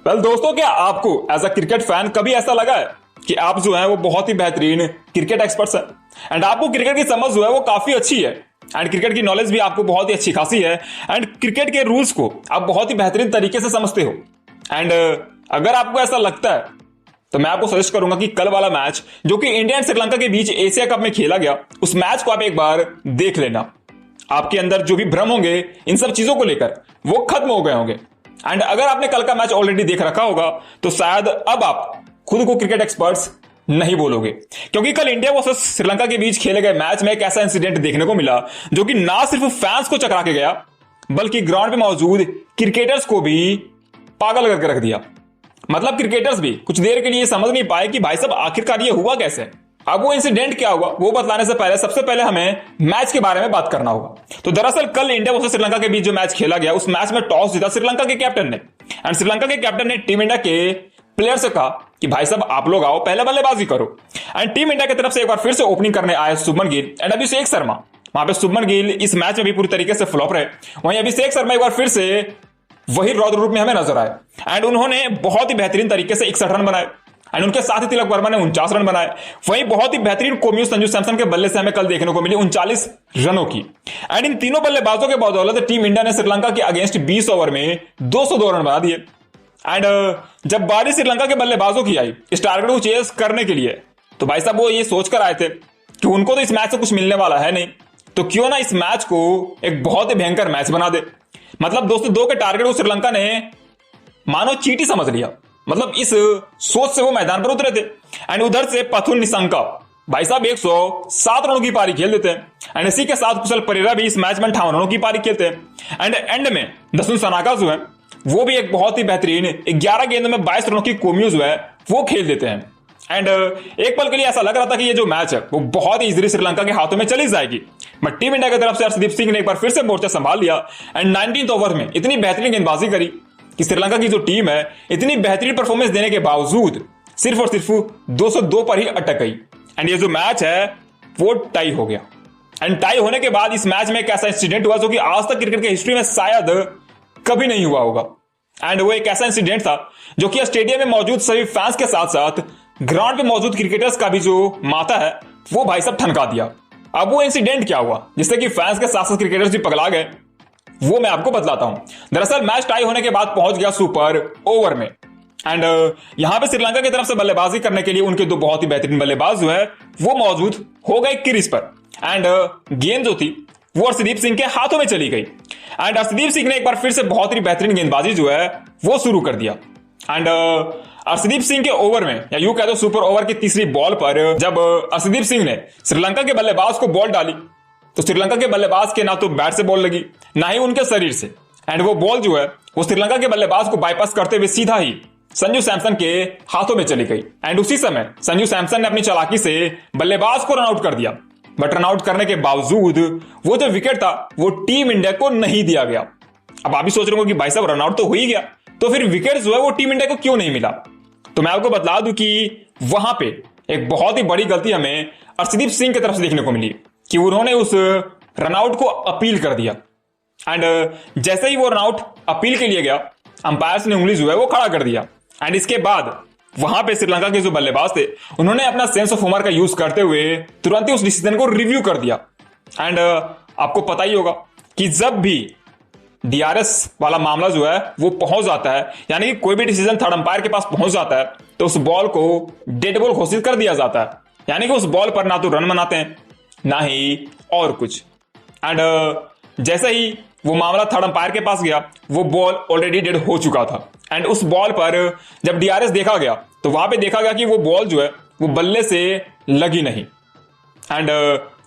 दोस्तों, क्या आपको एज अ क्रिकेट फैन कभी ऐसा लगा है कि आप जो है वो बहुत ही बेहतरीन क्रिकेट एक्सपर्ट्स हैं एंड आपको क्रिकेट की समझ जो है वो काफी अच्छी है एंड क्रिकेट की नॉलेज भी आपको बहुत ही अच्छी खासी है एंड क्रिकेट के रूल्स को आप बहुत ही बेहतरीन तरीके से समझते हो एंड अगर आपको ऐसा लगता है तो मैं आपको सजेस्ट करूंगा कि कल वाला मैच जो कि इंडिया एंड श्रीलंका के बीच एशिया कप में खेला गया, उस मैच को आप एक बार देख लेना। आपके अंदर जो भी भ्रम होंगे इन सब चीजों को लेकर वो खत्म हो गए होंगे एंड अगर आपने कल का मैच ऑलरेडी देख रखा होगा तो शायद अब आप खुद को क्रिकेट एक्सपर्ट्स नहीं बोलोगे, क्योंकि कल इंडिया वर्सेस श्रीलंका के बीच खेले गए मैच में एक ऐसा इंसिडेंट देखने को मिला जो कि ना सिर्फ फैंस को चकरा के गया बल्कि ग्राउंड पे मौजूद क्रिकेटर्स को भी पागल करके रख दिया। मतलब क्रिकेटर्स भी कुछ देर के लिए समझ नहीं पाए कि भाई साहब आखिरकार ये हुआ कैसे। अब वो इंसिडेंट क्या हुआ वो बतलाने से पहले सबसे पहले हमें मैच के बारे में बात करना होगा। तो दरअसल कल इंडिया वर्सेस श्रीलंका के बीच जो मैच खेला गया, उस मैच में टॉस जीता श्रीलंका के कैप्टन ने एंड श्रीलंका के कैप्टन ने टीम इंडिया के प्लेयर से कहा कि भाई साहब आप लोग आओ, पहले बल्लेबाजी करो। एंड टीम इंडिया की तरफ से एक बार फिर से ओपनिंग करने आए शुभमन गिल एंड अभिषेक शर्मा। वहां पे शुभमन गिल इस मैच में भी पूरी तरीके से फ्लॉप रहे, वहीं अभिषेक शर्मा एक बार फिर से वही रौद्र रूप में हमें नजर आए एंड उन्होंने बहुत ही बेहतरीन तरीके से 61 रन बनाए एंड उनके साथ ही तिलक वर्मा ने 49 रन बनाए। वहीं बहुत ही बेहतरीन कोम्यू संजू सैमसन के बल्ले से हमें कल देखने को मिली 39 रनों की एंड इन तीनों बल्लेबाजों के बदौलत टीम इंडिया ने श्रीलंका के अगेंस्ट 20 ओवर में 202 रन बना दिए। एंड जब बारी श्रीलंका के बल्लेबाजों की आई इस टारगेट को चेस करने के लिए तो भाई साहब वो ये सोचकर आए थे कि उनको तो इस मैच से कुछ मिलने वाला है नहीं, तो क्यों ना इस मैच को एक बहुत ही भयंकर मैच बना दे। मतलब 202 के टारगेट को श्रीलंका ने मानो चीटी समझ लिया। मतलब इस सोच से वो मैदान पर उतरे थे एंड उधर से पथुन निशंका भाई साहब 107 रनों की पारी खेल देते हैं एंड इसी के साथ कुशल परेरा भी इस मैच में 58 रनों की पारी खेलते हैं एंड एंड में दसुन सनाका जो है वो भी एक बहुत ही बेहतरीन 11 गेंदों में 22 रनों की कोम्यू जो है वो खेल देते हैं एंड एक पल के लिए ऐसा लग रहा था कि ये जो मैच है वो बहुत ही इजीली श्रीलंका के हाथों में चली जाएगी, बट टीम इंडिया की तरफ से अर्शदीप सिंह ने एक बार फिर से मोर्चा संभाल लिया एंड 19th ओवर में इतनी बेहतरीन गेंदबाजी करी कि श्रीलंका की जो टीम है इतनी बेहतरीन परफॉर्मेंस देने के बावजूद सिर्फ और सिर्फ 202 पर ही अटक गई एंड ये जो मैच है वो टाई हो गया। एंड टाई होने के बाद इस मैच में एक ऐसा इंसिडेंट हुआ जो कि आज तक क्रिकेट की हिस्ट्री में शायद कभी नहीं हुआ होगा एंड वो एक ऐसा इंसिडेंट था जो कि स्टेडियम में मौजूद सभी फैंस के साथ साथ ग्राउंड पे मौजूद क्रिकेटर्स का भी जो माथा है वो भाई साहब ठनका दिया। अब वो इंसिडेंट क्या हुआ जिससे कि फैंस के साथ साथ क्रिकेटर्स भी पगला गए वो मैं आपको बतलाता हूं। दरअसल मैच टाई होने के बाद पहुंच गया सुपर ओवर में एंड यहां पे श्रीलंका की तरफ से बल्लेबाजी करने के लिए उनके दो बहुत ही बेहतरीन बल्लेबाज जो है वो मौजूद हो गए क्रीज पर एंड गेंद जो थी वो अर्शदीप सिंह के हाथों में चली गई एंड अर्शदीप सिंह ने एक बार फिर से बहुत ही बेहतरीन गेंदबाजी जो है वो शुरू कर दिया एंड अर्शदीप सिंह के ओवर में या यूं कह दो सुपर ओवर की तीसरी बॉल पर जब अर्शदीप सिंह ने श्रीलंका के बल्लेबाज को बॉल डाली तो श्रीलंका के बल्लेबाज के ना तो बैट से बॉल लगी ना ही उनके शरीर से एंड वो बॉल जो है वो श्रीलंका के बल्लेबाज को बाईपास करते हुए सीधा ही संजू सैमसन के हाथों में चली गई एंड उसी समय संजू सैमसन ने अपनी चालाकी से बल्लेबाज को रनआउट कर दिया, बट रनआउट करने के बावजूद वो जो विकेट था वो टीम इंडिया को नहीं दिया गया। अब आप भी सोच रहे हो कि भाई साहब रनआउट तो हो ही गया तो फिर विकेट जो है वो टीम इंडिया को क्यों नहीं मिला। तो मैं आपको बतला दूं कि वहां पे एक बहुत ही बड़ी गलती हमें अर्शदीप सिंह की तरफ से देखने को मिली कि उन्होंने उस रनआउट को अपील कर दिया एंड जैसे ही वो रनआउट अपील के लिए गया अंपायर्स ने उंगली जो है वो खड़ा कर दिया एंड इसके बाद वहां पे श्रीलंका के जो बल्लेबाज थे उन्होंने अपना सेंस ऑफ ह्यूमर का यूज करते हुए तुरंत ही उस डिसीजन को रिव्यू कर दिया एंड आपको पता ही होगा कि जब भी डीआरएस वाला मामला जो है वो पहुंच जाता है यानी कि कोई भी डिसीजन थर्ड अंपायर के पास पहुंच जाता है तो उस बॉल को डेड बॉल घोषित कर दिया जाता है, यानी कि उस बॉल पर ना तो रन बनाते हैं ना ही और कुछ एंड जैसे ही वो मामला थर्ड अंपायर के पास गया वो बॉल ऑलरेडी डेड हो चुका था एंड उस बॉल पर जब डीआरएस देखा गया तो वहां पे देखा गया कि वो बॉल जो है वो बल्ले से लगी नहीं एंड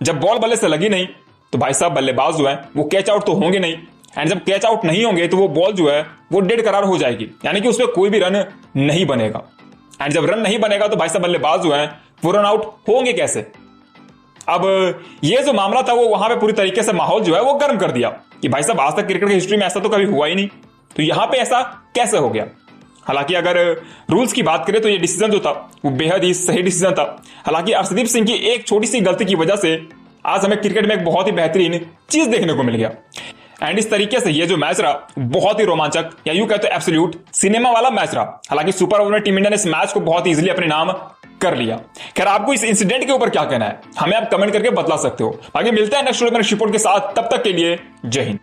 जब बॉल बल्ले से लगी नहीं तो भाई साहब बल्लेबाज जो है वो कैच आउट तो होंगे नहीं एंड जब कैच आउट नहीं होंगे तो वो बॉल जो है वो डेड करार हो जाएगी, यानी कि उसमें कोई भी रन नहीं बनेगा एंड जब रन नहीं बनेगा तो भाई साहब बल्लेबाज जो है वो रन आउट होंगे कैसे। अब ये जो मामला था वो वहां पे पूरी तरीके से माहौल जो है वो गर्म कर दिया कि भाई साहब आज तक क्रिकेट की हिस्ट्री में ऐसा तो कभी हुआ ही नहीं, तो यहां पे ऐसा कैसे हो गया। हालांकि अगर रूल्स की बात करें तो ये डिसीजन जो था वो बेहद ही सही डिसीजन था। हालांकि अर्शदीप सिंह की एक छोटी सी गलती की वजह से आज हमें क्रिकेट में एक बहुत ही बेहतरीन चीज देखने को मिल गया एंड इस तरीके से ये जो मैच रहा बहुत ही रोमांचक या यूं कहते एब्सोल्यूट सिनेमा वाला मैच रहा। हालांकि सुपर ओवर में टीम इंडिया ने इस मैच को बहुत इजीली अपने नाम कर लिया। खैर आपको इस इंसिडेंट के ऊपर क्या कहना है हमें आप कमेंट करके बतला सकते हो। बाकी मिलते हैं नेक्स्ट वीडियो में रिपोर्ट के साथ, तब तक के लिए जय हिंद।